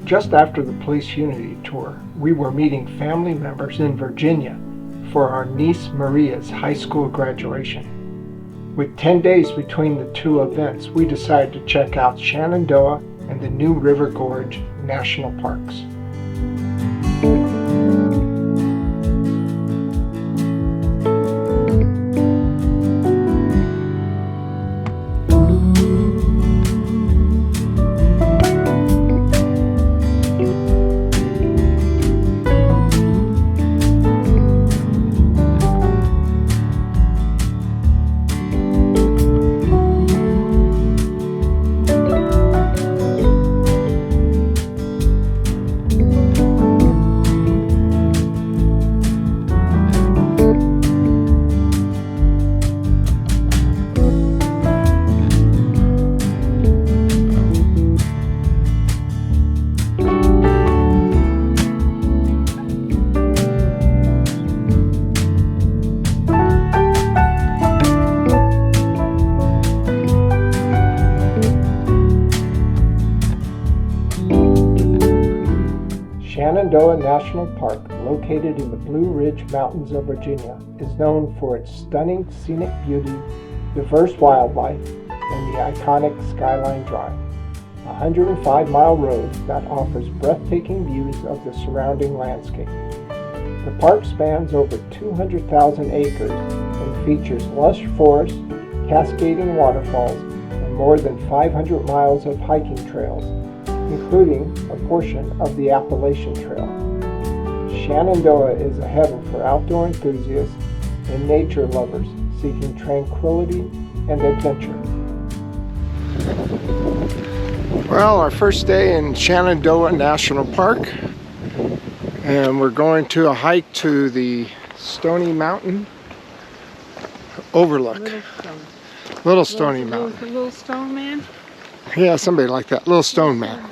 Just after the police unity tour, we were meeting family members in Virginia for our niece Maria's high school graduation. With 10 days between the two events, we decided to check out Shenandoah and the New River Gorge National Parks. Shenandoah National Park, located in the Blue Ridge Mountains of Virginia, is known for its stunning scenic beauty, diverse wildlife, and the iconic Skyline Drive, a 105-mile road that offers breathtaking views of the surrounding landscape. The park spans over 200,000 acres and features lush forests, cascading waterfalls, and more than 500 miles of hiking trails, including a portion of the Appalachian Trail. Shenandoah is a heaven for outdoor enthusiasts and nature lovers seeking tranquility and adventure. Well, our first day in Shenandoah National Park, and we're going to a hike to the Stony Mountain overlook. Little Stony Mountain. Little stone man? Yeah, somebody like that. Little stone man.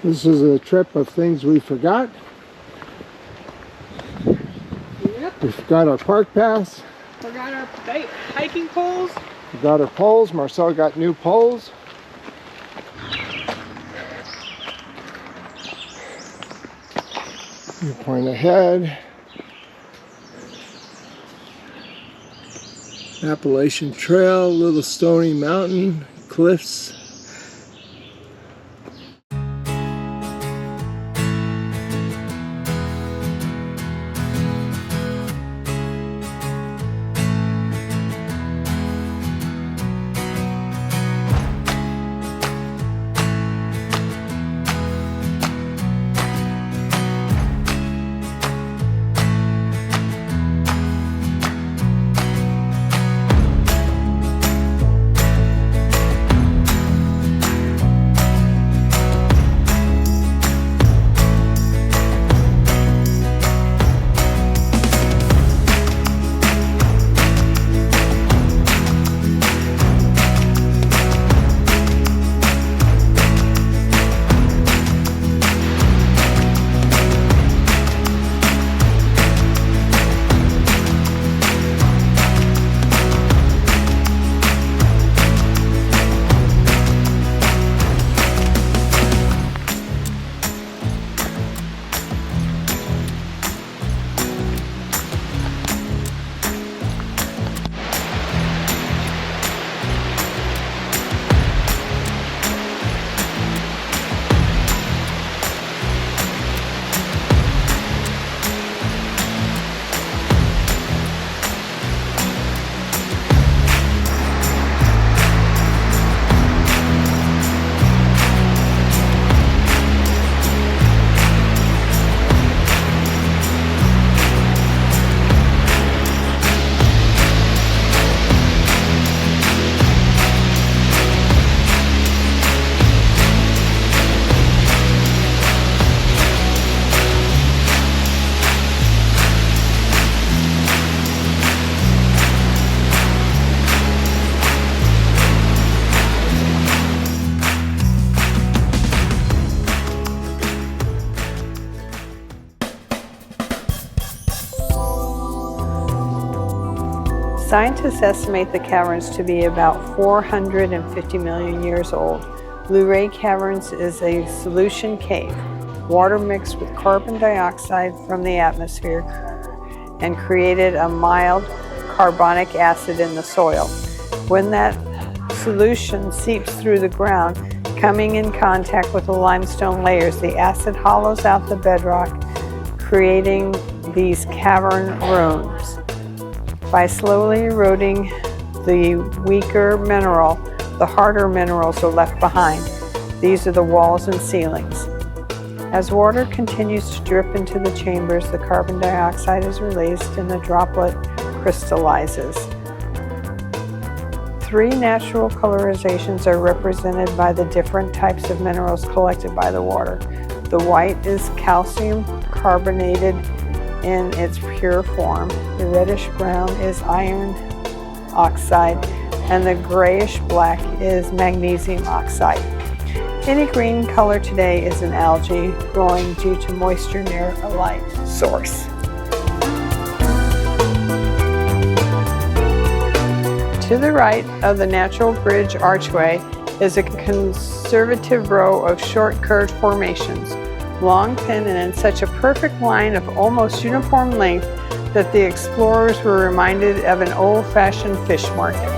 This is a trip of things we forgot. Yep. We forgot our park pass. Forgot our hiking poles. We got our poles. Marcel got new poles. You point ahead. Appalachian Trail, Little Stony Mountain, cliffs. Scientists estimate the caverns to be about 450 million years old. Luray Caverns is a solution cave. Water mixed with carbon dioxide from the atmosphere and created a mild carbonic acid in the soil. When that solution seeps through the ground, coming in contact with the limestone layers, the acid hollows out the bedrock, creating these cavern rooms. By slowly eroding the weaker mineral, the harder minerals are left behind. These are the walls and ceilings. As water continues to drip into the chambers, the carbon dioxide is released and the droplet crystallizes. 3 natural colorizations are represented by the different types of minerals collected by the water. The white is calcium carbonated in its pure form. The reddish brown is iron oxide, and the grayish black is magnesium oxide. Any green color today is an algae growing due to moisture near a light source. To the right of the natural bridge archway is a conservative row of short curved formations, long, thin, and in such a perfect line of almost uniform length that the explorers were reminded of an old-fashioned fish market.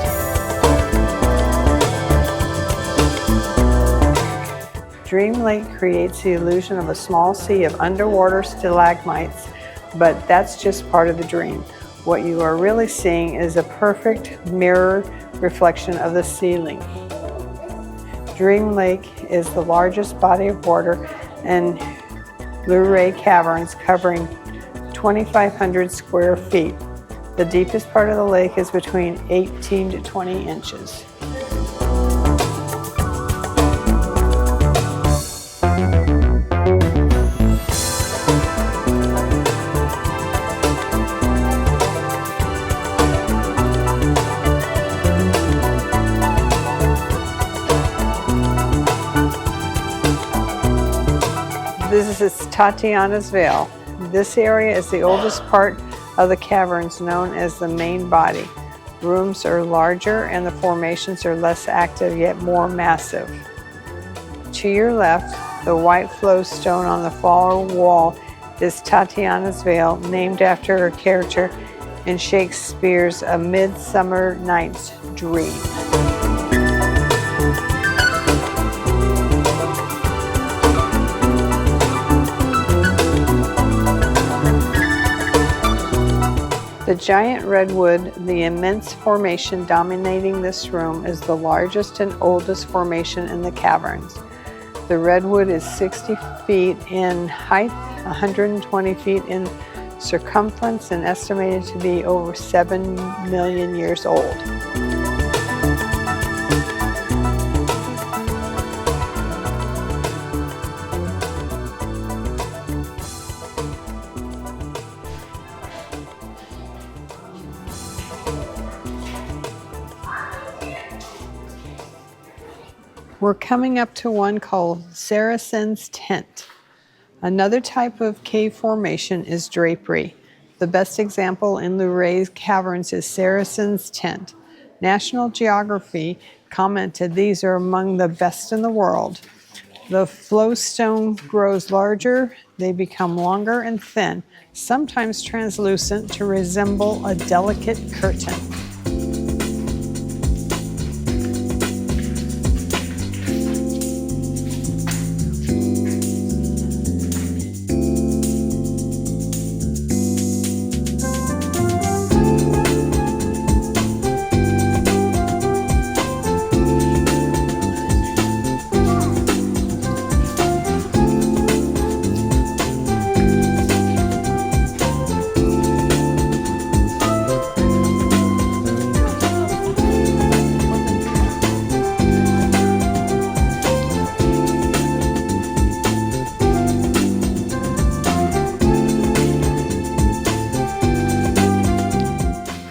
Dream Lake creates the illusion of a small sea of underwater stalagmites, but that's just part of the dream. What you are really seeing is a perfect mirror reflection of the ceiling. Dream Lake is the largest body of water in Luray Caverns, covering 2,500 square feet. The deepest part of the lake is between 18 to 20 inches. This is Tatiana's Vale. This area is the oldest part of the caverns, known as the main body. Rooms are larger and the formations are less active yet more massive. To your left, the white flowstone on the far wall is Tatiana's Vale, named after a character in Shakespeare's A Midsummer Night's Dream. The giant redwood, the immense formation dominating this room, is the largest and oldest formation in the caverns. The redwood is 60 feet in height, 120 feet in circumference, and estimated to be over 7 million years old. We're coming up to one called Saracen's Tent. Another type of cave formation is drapery. The best example in Luray Caverns is Saracen's Tent. National Geography commented these are among the best in the world. The flowstone grows larger, they become longer and thin, sometimes translucent to resemble a delicate curtain.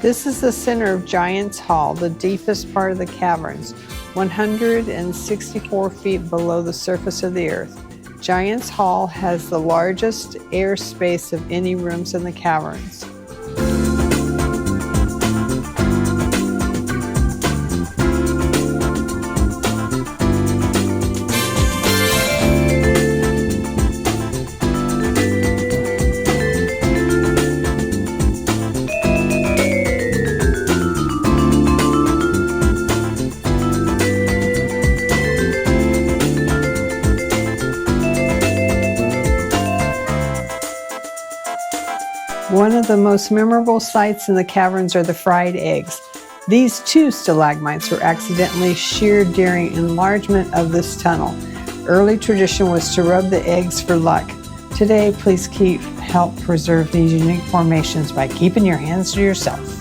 This is the center of Giant's Hall, the deepest part of the caverns, 164 feet below the surface of the earth. Giant's Hall has the largest airspace of any rooms in the caverns. of the most memorable sights in the caverns are the fried eggs. These 2 stalagmites were accidentally sheared during enlargement of this tunnel. Early tradition was to rub the eggs for luck. Today, please help preserve these unique formations by keeping your hands to yourself.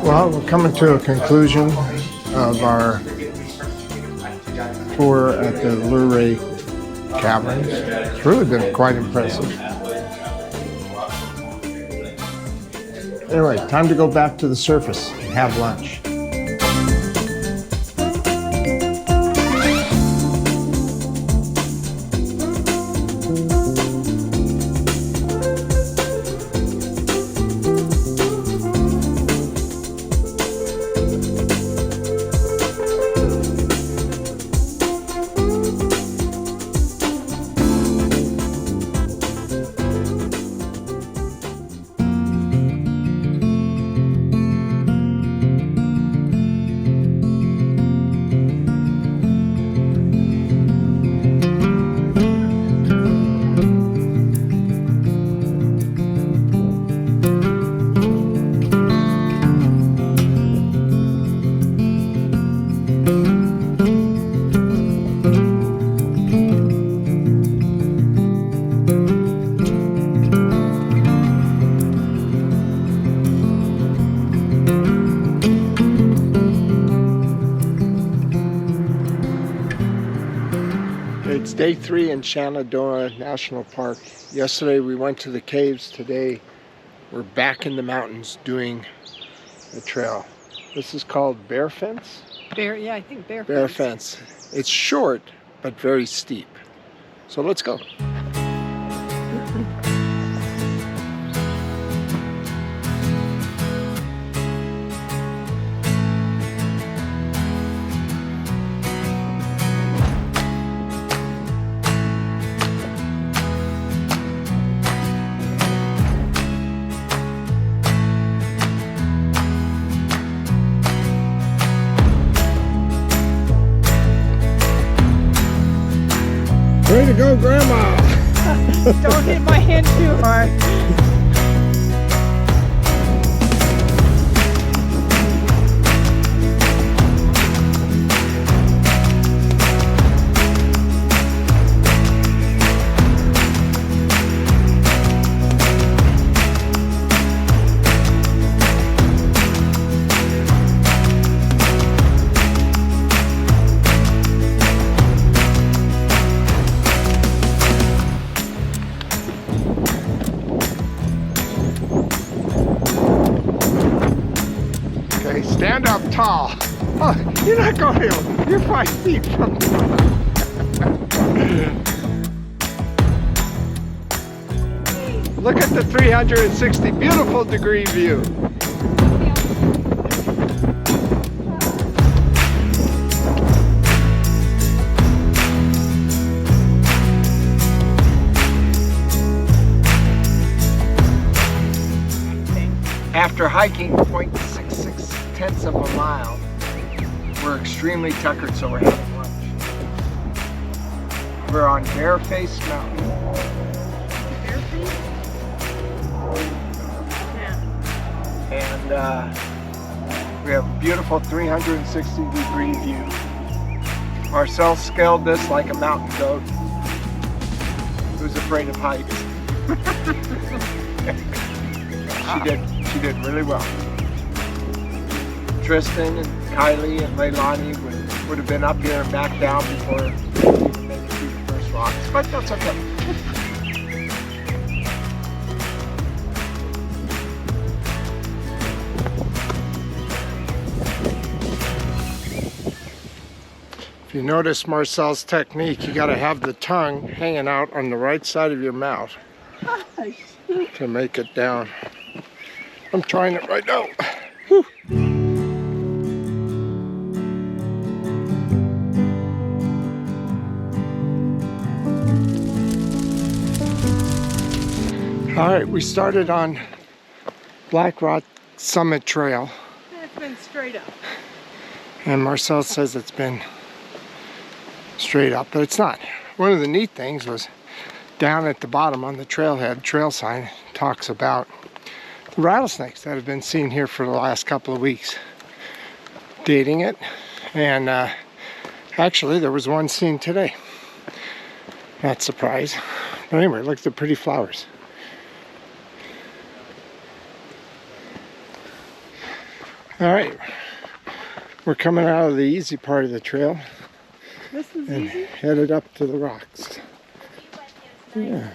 Well, we're coming to a conclusion of our tour at the Luray Caverns. It's really been quite impressive. Anyway, time to go back to the surface and have lunch. It's day 3 in Shenandoah National Park. Yesterday we went to the caves. Today we're back in the mountains doing the trail. This is called Bear Fence? Yeah, I think Bear Bear Fence. It's short but very steep. So let's go. Way to go, Grandma! Don't hit my hand too hard. Stand up tall. Oh, you're not going to. You're 5 feet from the Look at the 360 beautiful degree view. After hiking 0.66 of a mile, we're extremely tuckered, so we're having lunch. We're on Bareface Mountain. Bareface? Yeah. And we have a beautiful 360 degree view. Marcel scaled this like a mountain goat who's afraid of heights. She did really well. Tristan and Kylie and Leilani would have been up here and back down before we even made it through the first rocks, but that's okay. If you notice Marcel's technique, you gotta have the tongue hanging out on the right side of your mouth to make it down. I'm trying it right now. Whew. All right, we started on Black Rock Summit Trail. It's been straight up. And Marcel says it's been straight up, but it's not. One of the neat things was down at the bottom on the trailhead, trail sign talks about the rattlesnakes that have been seen here for the last couple of weeks, dating it. And actually there was one seen today. Not surprised. But anyway, look at the pretty flowers. All right, we're coming out of the easy part of the trail. This is And easy. headed up to the rocks. Yeah.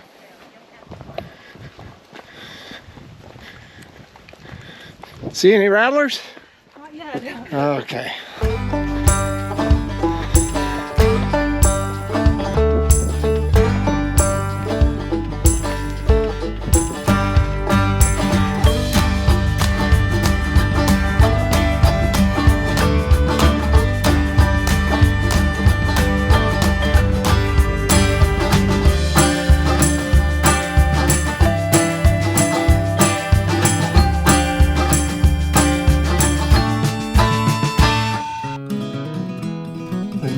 See any rattlers? Not yet. Okay.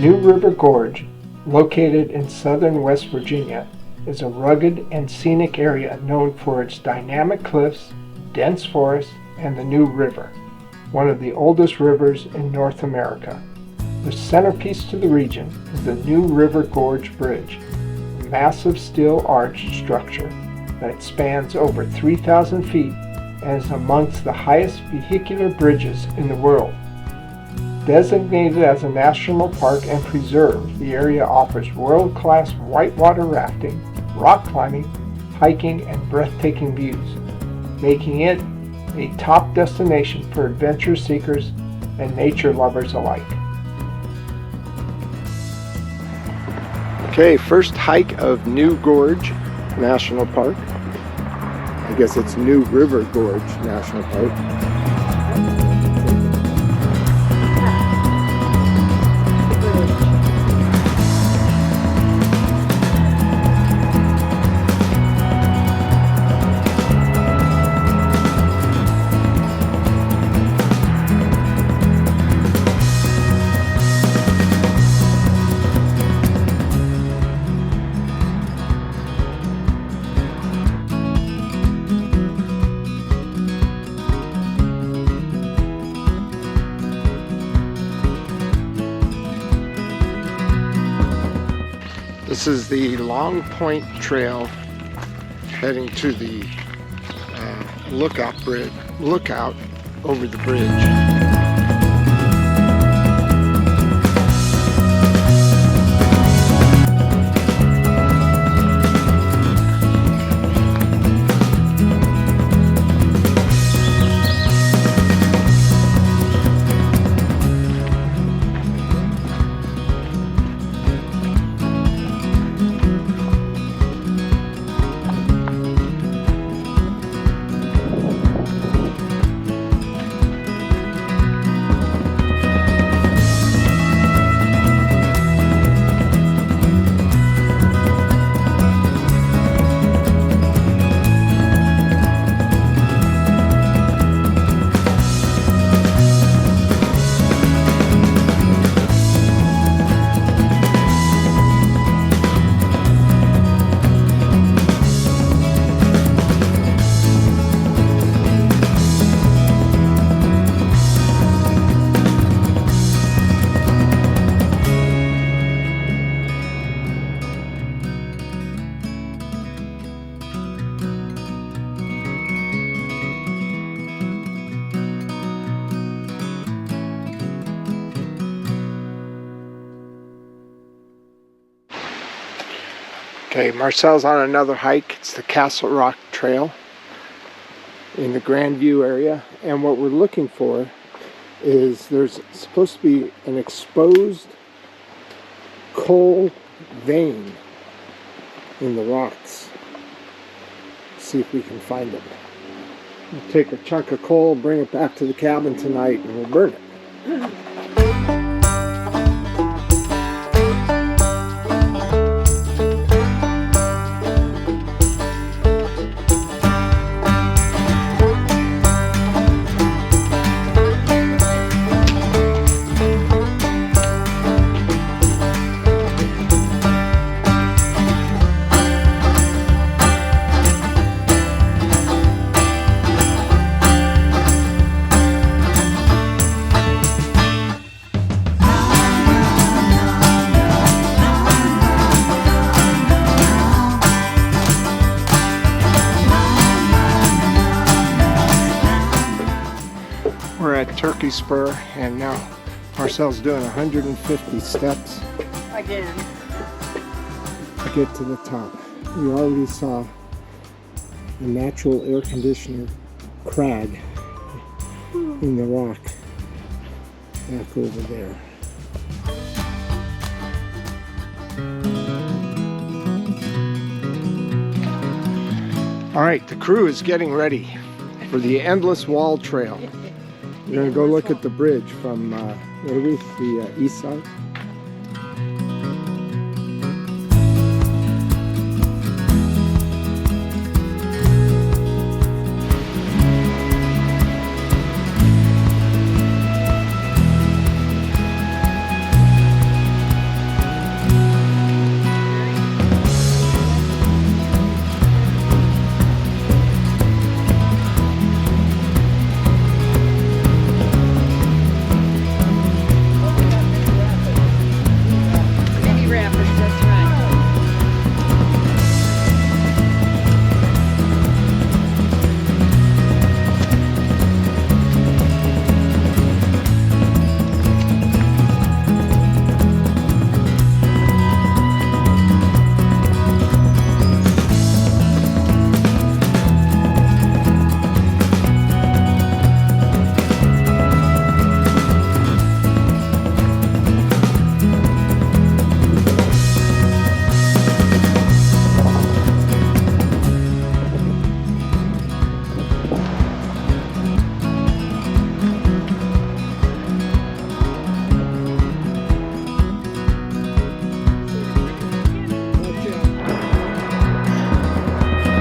New River Gorge, located in southern West Virginia, is a rugged and scenic area known for its dynamic cliffs, dense forests, and the New River, one of the oldest rivers in North America. The centerpiece to the region is the New River Gorge Bridge, a massive steel arch structure that spans over 3,000 feet and is amongst the highest vehicular bridges in the world. Designated as a national park and preserve, the area offers world-class whitewater rafting, rock climbing, hiking, and breathtaking views, making it a top destination for adventure seekers and nature lovers alike. Okay, first hike of New Gorge National Park. I guess it's New River Gorge National Park. This is the Long Point Trail heading to the lookout over the bridge. Okay, Marcel's on another hike. It's the Castle Rock Trail in the Grandview area. And what we're looking for is there's supposed to be an exposed coal vein in the rocks. See if we can find it. We'll take a chunk of coal, bring it back to the cabin tonight, and we'll burn it. We're at Turkey Spur, and now Marcel's doing 150 steps Again. to get to the top. We already saw a natural air conditioner crag in the rock back over there. All right, the crew is getting ready for the Endless Wall Trail. We're going to go look at the bridge from, where are we? The east side.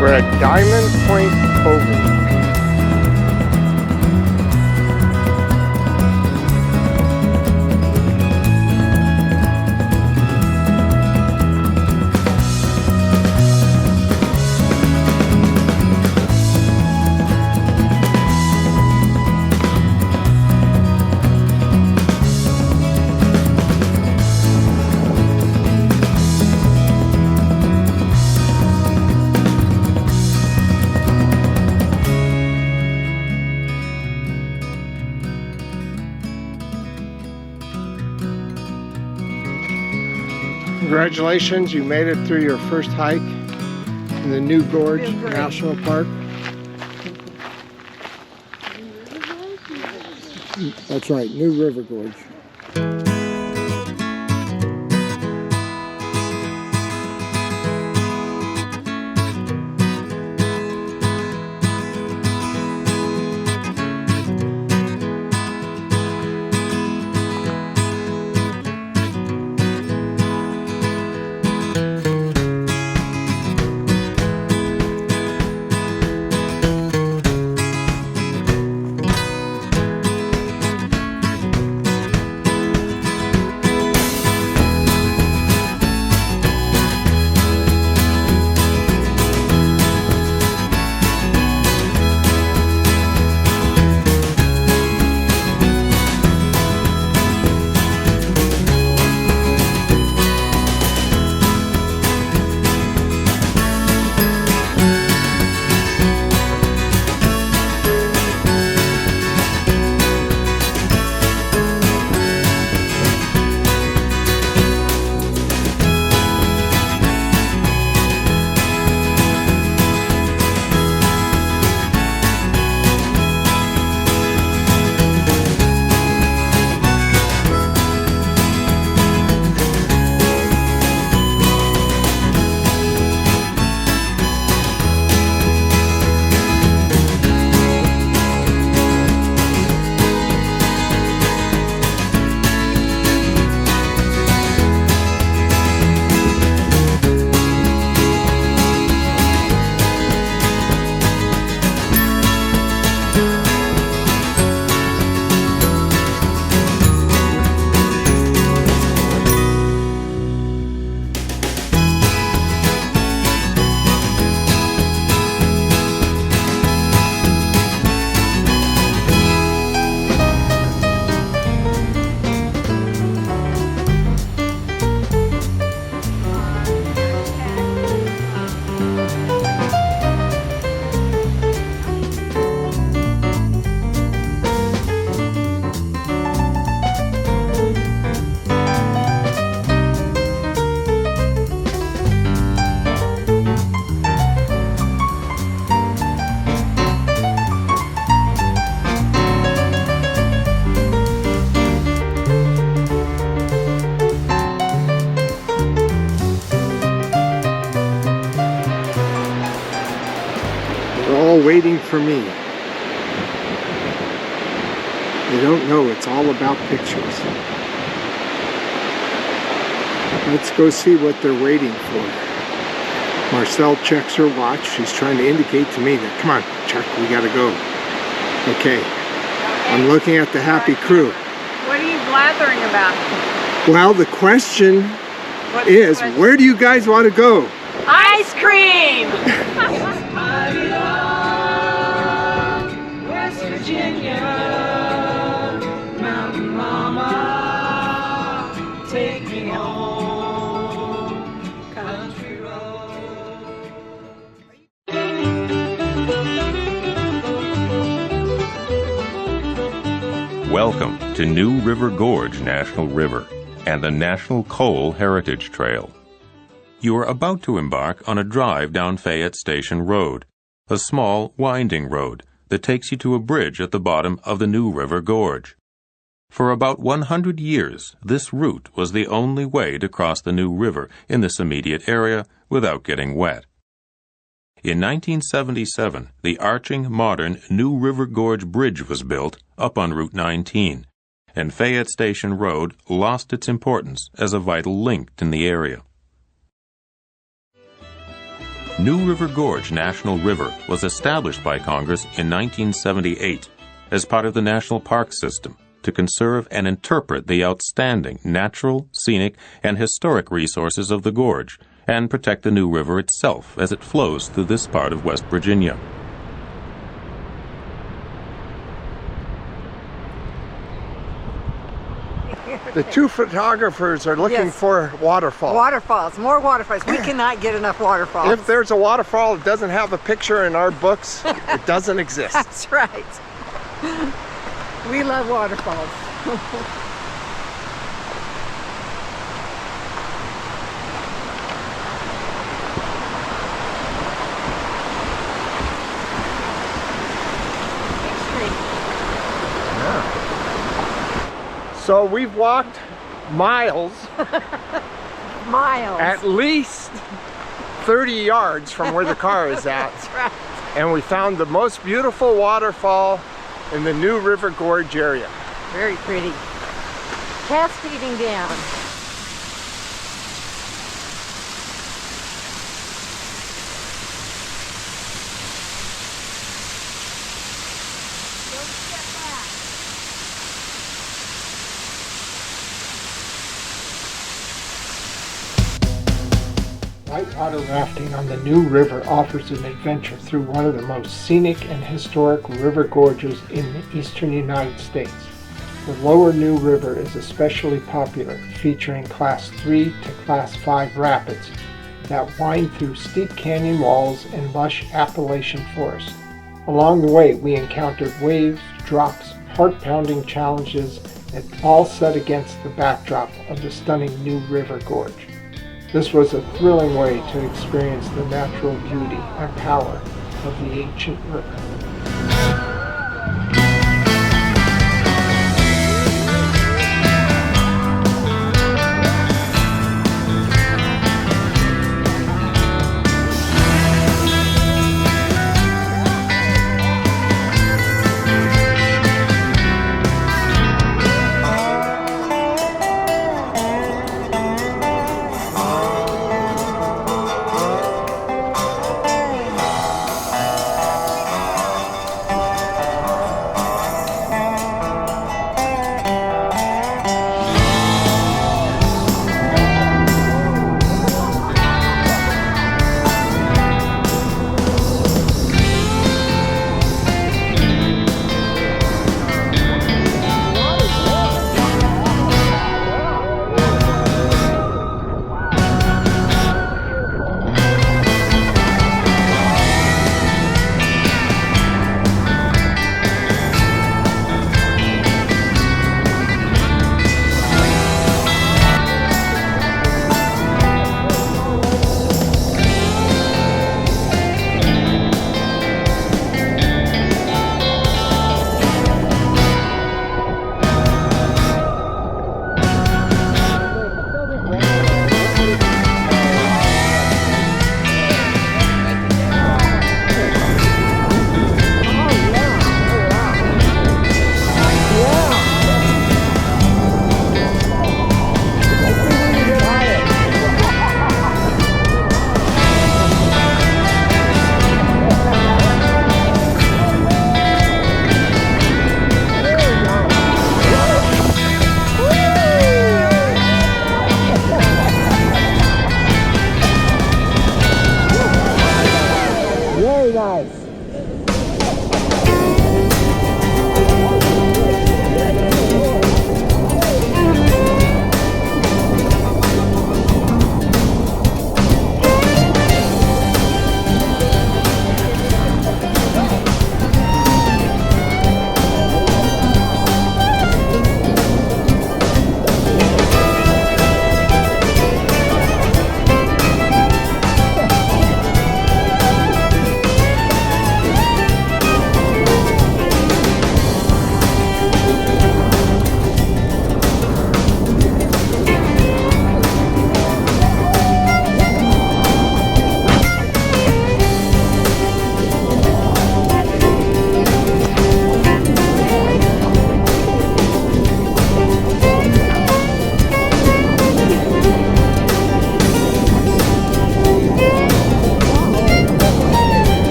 We're at Diamond Point Cove. Congratulations, you made it through your first hike in the new Gorge National Park. That's right, New River Gorge. people waiting for me. They don't know it's all about pictures. Let's go see what they're waiting for. Marcel checks her watch. She's trying to indicate to me that, come on, Chuck, we gotta go. Okay. I'm looking at the happy crew. What are you blathering about? Well, the question is, where do you guys want to go? Ice cream! West Virginia, Mountain Mama, take me home, country road. Welcome to New River Gorge National River and the National Coal Heritage Trail. You are about to embark on a drive down Fayette Station Road, a small, winding road that takes you to a bridge at the bottom of the New River Gorge. For about 100 years, this route was the only way to cross the New River in this immediate area without getting wet. In 1977, the arching, modern New River Gorge Bridge was built up on Route 19, and Fayette Station Road lost its importance as a vital link in the area. New River Gorge National River was established by Congress in 1978 as part of the National Park System to conserve and interpret the outstanding natural, scenic, and historic resources of the gorge and protect the New River itself as it flows through this part of West Virginia. The two photographers are looking for waterfalls. Waterfalls, more waterfalls. We cannot get enough waterfalls. If there's a waterfall that doesn't have a picture in our books, it doesn't exist. That's right. We love waterfalls. So we've walked miles, Miles. at least 30 yards from where the car is at. That's right. And we found the most beautiful waterfall in the New River Gorge area. Very pretty. Cascading down. Whitewater rafting on the New River offers an adventure through one of the most scenic and historic river gorges in the eastern United States. The lower New River is especially popular, featuring Class 3 to Class 5 rapids that wind through steep canyon walls and lush Appalachian forest. Along the way, we encountered waves, drops, heart-pounding challenges, and all set against the backdrop of the stunning New River Gorge. This was a thrilling way to experience the natural beauty and power of the ancient river.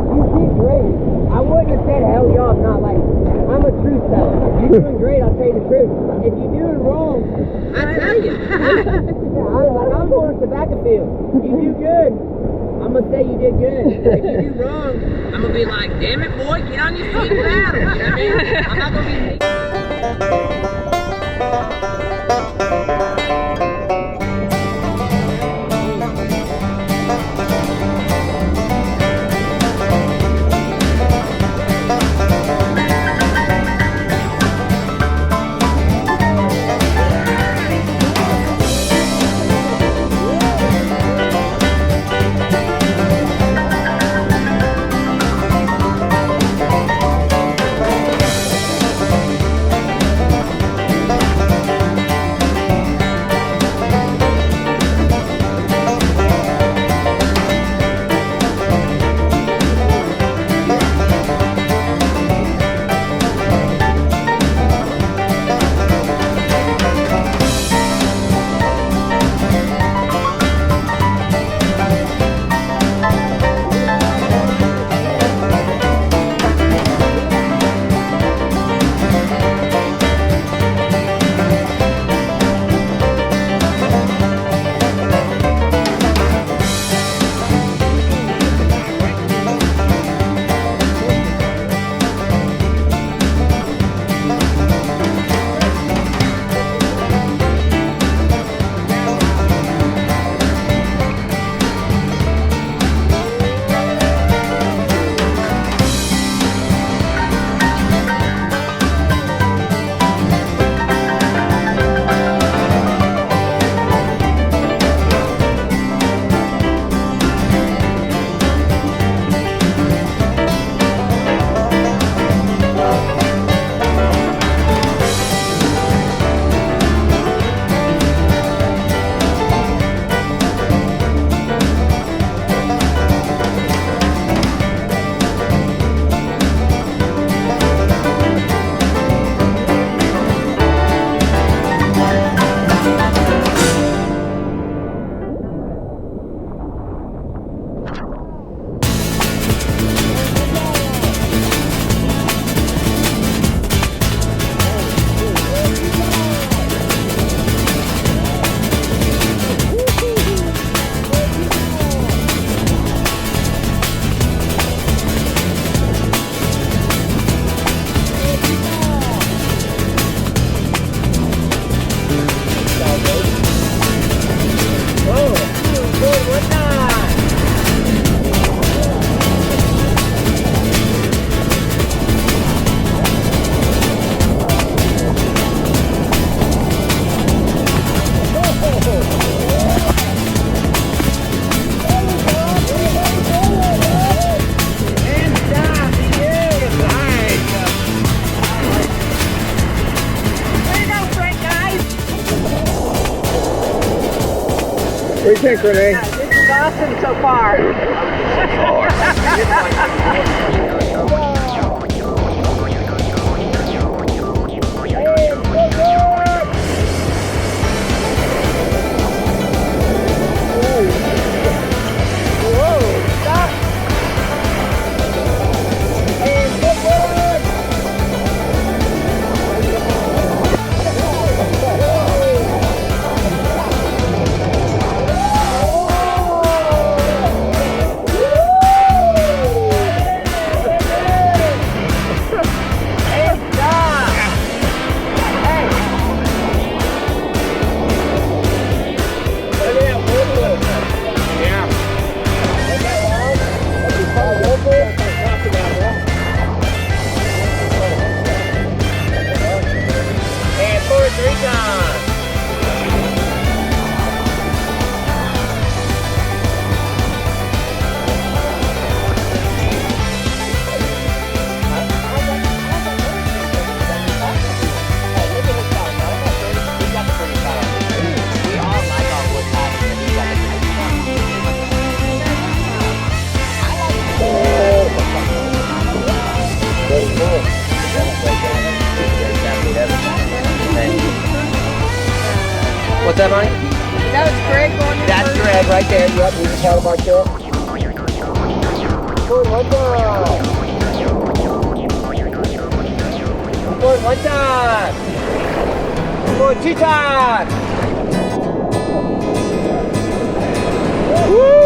You did great. I wouldn't have said hell yeah, I'm not like, I'm a truth teller. You're doing great, I'll tell you the truth. If you're doing wrong, I tell you. I'm going to tobacco field. You do good, I'm going to say you did good. If you do wrong, I'm going to be like, damn it boy, get on your feet and battle. You know what I mean? I'm not going to be What do you think, Renee? This is awesome so far. What's that, Monty? That was Greg going in That's first. Greg right there. Yep, he's the paddle mark there. Forward one time. Forward one time. Forward two times. Woo!